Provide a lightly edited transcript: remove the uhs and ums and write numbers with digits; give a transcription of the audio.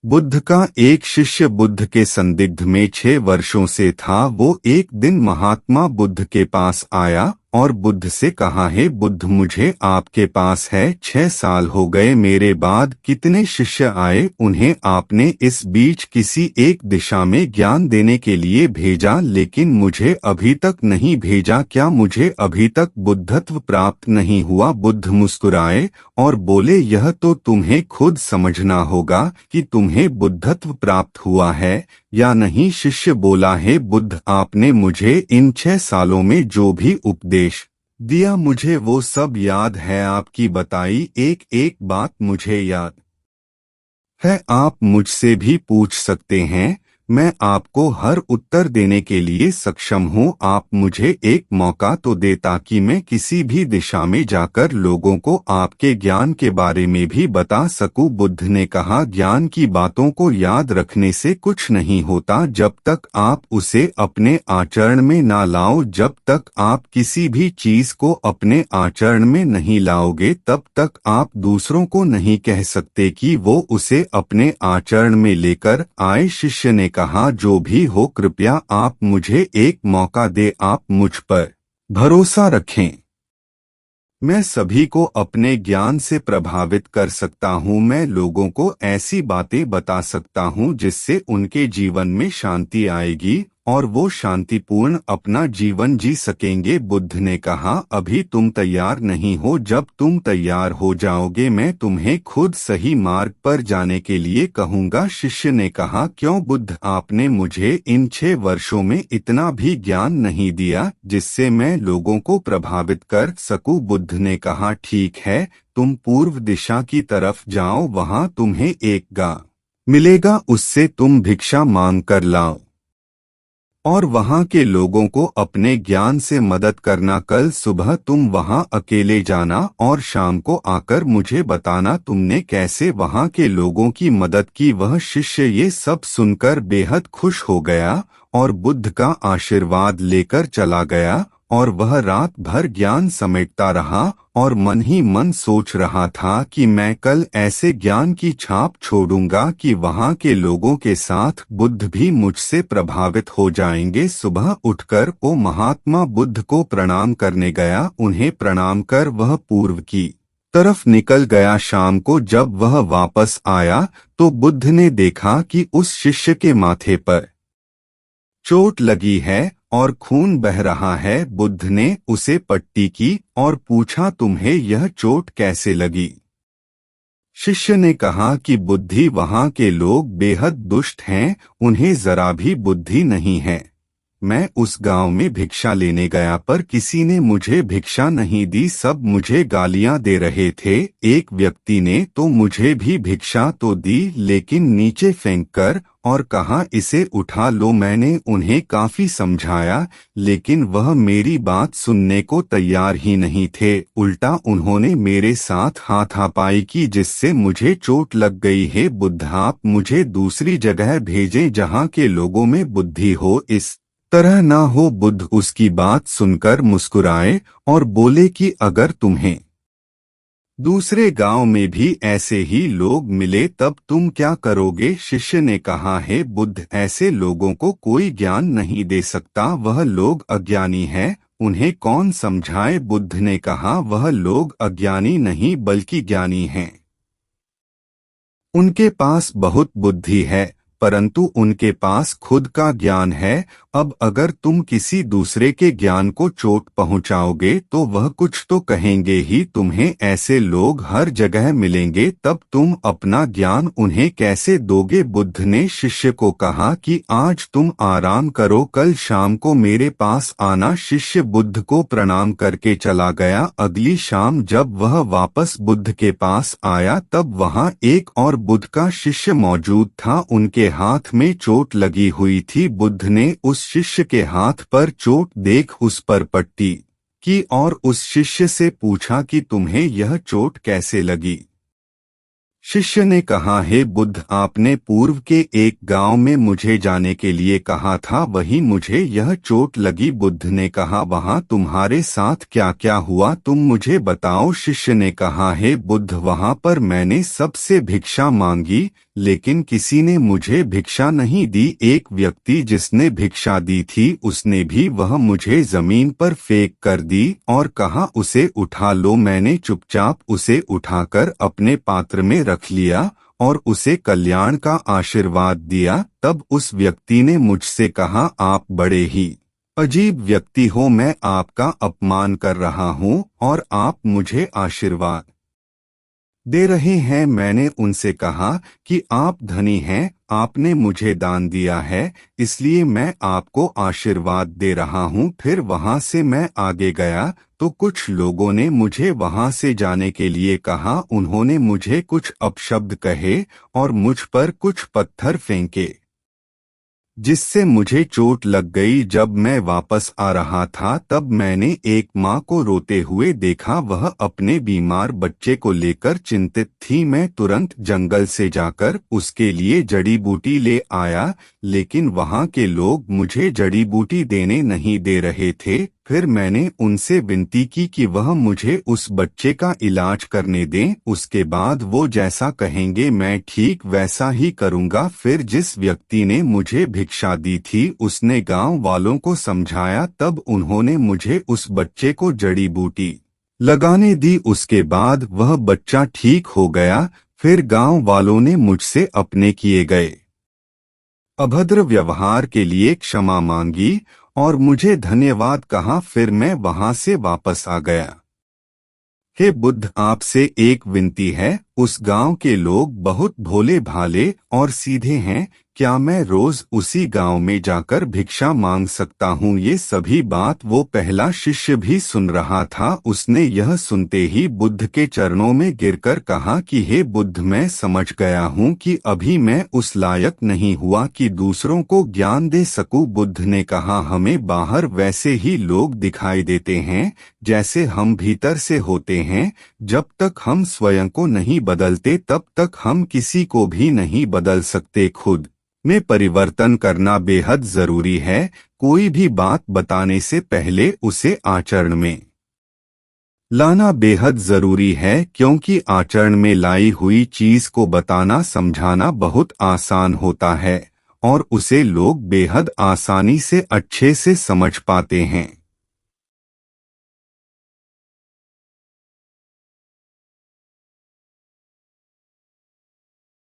बुद्ध का एक शिष्य बुद्ध के संदिग्ध में 6 वर्षों से था। वो एक दिन महात्मा बुद्ध के पास आया और बुद्ध से कहा, हे बुद्ध, मुझे आपके पास है 6 साल हो गए। मेरे बाद कितने शिष्य आए, उन्हें आपने इस बीच किसी एक दिशा में ज्ञान देने के लिए भेजा, लेकिन मुझे अभी तक नहीं भेजा। क्या मुझे अभी तक बुद्धत्व प्राप्त नहीं हुआ? बुद्ध मुस्कुराए और बोले, यह तो तुम्हें खुद समझना होगा कि तुम्हें बुद्धत्व प्राप्त हुआ है या नहीं। शिष्य बोला, हे बुद्ध, आपने मुझे इन 6 सालों में जो भी उपदेश दिया मुझे वो सब याद है। आपकी बताई एक एक बात मुझे याद है। आप मुझसे भी पूछ सकते हैं, मैं आपको हर उत्तर देने के लिए सक्षम हूँ। आप मुझे एक मौका तो दे ताकि मैं किसी भी दिशा में जाकर लोगों को आपके ज्ञान के बारे में भी बता सकूं। बुद्ध ने कहा, ज्ञान की बातों को याद रखने से कुछ नहीं होता जब तक आप उसे अपने आचरण में ना लाओ। जब तक आप किसी भी चीज को अपने आचरण में नहीं लाओगे तब तक आप दूसरों को नहीं कह सकते कि वो उसे अपने आचरण में लेकर आए। शिष्य ने कहा, जो भी हो, कृपया आप मुझे एक मौका दे। आप मुझ पर भरोसा रखें। मैं सभी को अपने ज्ञान से प्रभावित कर सकता हूँ। मैं लोगों को ऐसी बातें बता सकता हूँ जिससे उनके जीवन में शांति आएगी और वो शांतिपूर्ण अपना जीवन जी सकेंगे। बुद्ध ने कहा, अभी तुम तैयार नहीं हो। जब तुम तैयार हो जाओगे मैं तुम्हें खुद सही मार्ग पर जाने के लिए कहूँगा। शिष्य ने कहा, क्यों बुद्ध, आपने मुझे इन 6 वर्षों में इतना भी ज्ञान नहीं दिया जिससे मैं लोगों को प्रभावित कर सकूं। बुद्ध ने कहा, ठीक है, तुम पूर्व दिशा की तरफ जाओ, वहां तुम्हें एक गाय मिलेगा, उससे तुम भिक्षा मांग कर लाओ और वहां के लोगों को अपने ज्ञान से मदद करना। कल सुबह तुम वहां अकेले जाना और शाम को आकर मुझे बताना तुमने कैसे वहां के लोगों की मदद की। वह शिष्य ये सब सुनकर बेहद खुश हो गया और बुद्ध का आशीर्वाद लेकर चला गया और वह रात भर ज्ञान समेटता रहा और मन ही मन सोच रहा था कि मैं कल ऐसे ज्ञान की छाप छोड़ूंगा कि वहां के लोगों के साथ बुद्ध भी मुझसे प्रभावित हो जाएंगे। सुबह उठकर वो महात्मा बुद्ध को प्रणाम करने गया। उन्हें प्रणाम कर वह पूर्व की तरफ निकल गया। शाम को जब वह वापस आया तो बुद्ध ने देखा कि उस शिष्य के माथे पर चोट लगी है और खून बह रहा है। बुद्ध ने उसे पट्टी की और पूछा, तुम्हें यह चोट कैसे लगी? शिष्य ने कहा कि बुद्धि, वहां के लोग बेहद दुष्ट हैं, उन्हें जरा भी बुद्धि नहीं है। मैं उस गांव में भिक्षा लेने गया पर किसी ने मुझे भिक्षा नहीं दी, सब मुझे गालियां दे रहे थे। एक व्यक्ति ने तो मुझे भी भिक्षा तो दी लेकिन नीचे फेंक कर और कहा, इसे उठा लो। मैंने उन्हें काफी समझाया लेकिन वह मेरी बात सुनने को तैयार ही नहीं थे। उल्टा उन्होंने मेरे साथ हाथापाई की जिससे मुझे चोट लग गई है। बुद्ध, आप मुझे दूसरी जगह भेजें जहां के लोगों में बुद्धि हो, इस तरह ना हो। बुद्ध उसकी बात सुनकर मुस्कुराए और बोले कि अगर तुम्हें दूसरे गांव में भी ऐसे ही लोग मिले तब तुम क्या करोगे? शिष्य ने कहा, है बुद्ध, ऐसे लोगों को कोई ज्ञान नहीं दे सकता, वह लोग अज्ञानी है, उन्हें कौन समझाए? बुद्ध ने कहा, वह लोग अज्ञानी नहीं बल्कि ज्ञानी हैं। उनके पास बहुत बुद्धि है परंतु उनके पास खुद का ज्ञान है। अब अगर तुम किसी दूसरे के ज्ञान को चोट पहुंचाओगे तो वह कुछ तो कहेंगे ही। तुम्हें ऐसे लोग हर जगह मिलेंगे, तब तुम अपना ज्ञान उन्हें कैसे दोगे? बुद्ध ने शिष्य को कहा कि आज तुम आराम करो, कल शाम को मेरे पास आना। शिष्य बुद्ध को प्रणाम करके चला गया। अगली शाम जब वह वापस बुद्ध के पास आया तब वहां एक और बुद्ध का शिष्य मौजूद था। उनके हाथ में चोट लगी हुई थी। बुद्ध ने उस शिष्य के हाथ पर चोट देख उस पर पट्टी की और उस शिष्य से पूछा कि तुम्हें यह चोट कैसे लगी? शिष्य ने कहा, हे बुद्ध, आपने पूर्व के एक गांव में मुझे जाने के लिए कहा था, वहीं मुझे यह चोट लगी। बुद्ध ने कहा, वहां तुम्हारे साथ क्या क्या हुआ, तुम मुझे बताओ। शिष्य ने कहा, हे बुद्ध, वहां पर मैंने सबसे भिक्षा मांगी लेकिन किसी ने मुझे भिक्षा नहीं दी। एक व्यक्ति जिसने भिक्षा दी थी उसने भी वह मुझे जमीन पर फेंक कर दी और कहा उसे उठा लो। मैंने चुपचाप उसे उठाकर अपने पात्र में रख लिया और उसे कल्याण का आशीर्वाद दिया। तब उस व्यक्ति ने मुझसे कहा, आप बड़े ही अजीब व्यक्ति हो, मैं आपका अपमान कर रहा हूँ और आप मुझे आशीर्वाद दे रहे हैं। मैंने उनसे कहा कि आप धनी हैं, आपने मुझे दान दिया है, इसलिए मैं आपको आशीर्वाद दे रहा हूँ। फिर वहाँ से मैं आगे गया तो कुछ लोगों ने मुझे वहाँ से जाने के लिए कहा। उन्होंने मुझे कुछ अपशब्द कहे और मुझ पर कुछ पत्थर फेंके, जिससे मुझे चोट लग गई। जब मैं वापस आ रहा था तब मैंने एक माँ को रोते हुए देखा। वह अपने बीमार बच्चे को लेकर चिंतित थी। मैं तुरंत जंगल से जाकर उसके लिए जड़ी बूटी ले आया, लेकिन वहाँ के लोग मुझे जड़ी बूटी देने नहीं दे रहे थे। फिर मैंने उनसे विनती की कि वह मुझे उस बच्चे का इलाज करने दें। उसके बाद वो जैसा कहेंगे मैं ठीक वैसा ही करूँगा। फिर जिस व्यक्ति ने मुझे भिक्षा दी थी उसने गांव वालों को समझाया। तब उन्होंने मुझे उस बच्चे को जड़ी बूटी लगाने दी। उसके बाद वह बच्चा ठीक हो गया। फिर गांव वालों ने मुझसे अपने किए गए अभद्र व्यवहार के लिए क्षमा मांगी और मुझे धन्यवाद कहा। फिर मैं वहां से वापस आ गया। हे बुद्ध, आपसे एक विनती है। उस गांव के लोग बहुत भोले भाले और सीधे हैं। क्या मैं रोज उसी गांव में जाकर भिक्षा मांग सकता हूँ? ये सभी बात वो पहला शिष्य भी सुन रहा था। उसने यह सुनते ही बुद्ध के चरणों में गिरकर कहा कि हे बुद्ध, मैं समझ गया हूँ कि अभी मैं उस लायक नहीं हुआ कि दूसरों को ज्ञान दे सकूं। बुद्ध ने कहा, हमें बाहर वैसे ही लोग दिखाई देते हैं जैसे हम भीतर से होते हैं। जब तक हम स्वयं को नहीं बदलते तब तक हम किसी को भी नहीं बदल सकते। खुद में परिवर्तन करना बेहद जरूरी है। कोई भी बात बताने से पहले उसे आचरण में लाना बेहद जरूरी है, क्योंकि आचरण में लाई हुई चीज को बताना समझाना बहुत आसान होता है और उसे लोग बेहद आसानी से अच्छे से समझ पाते हैं।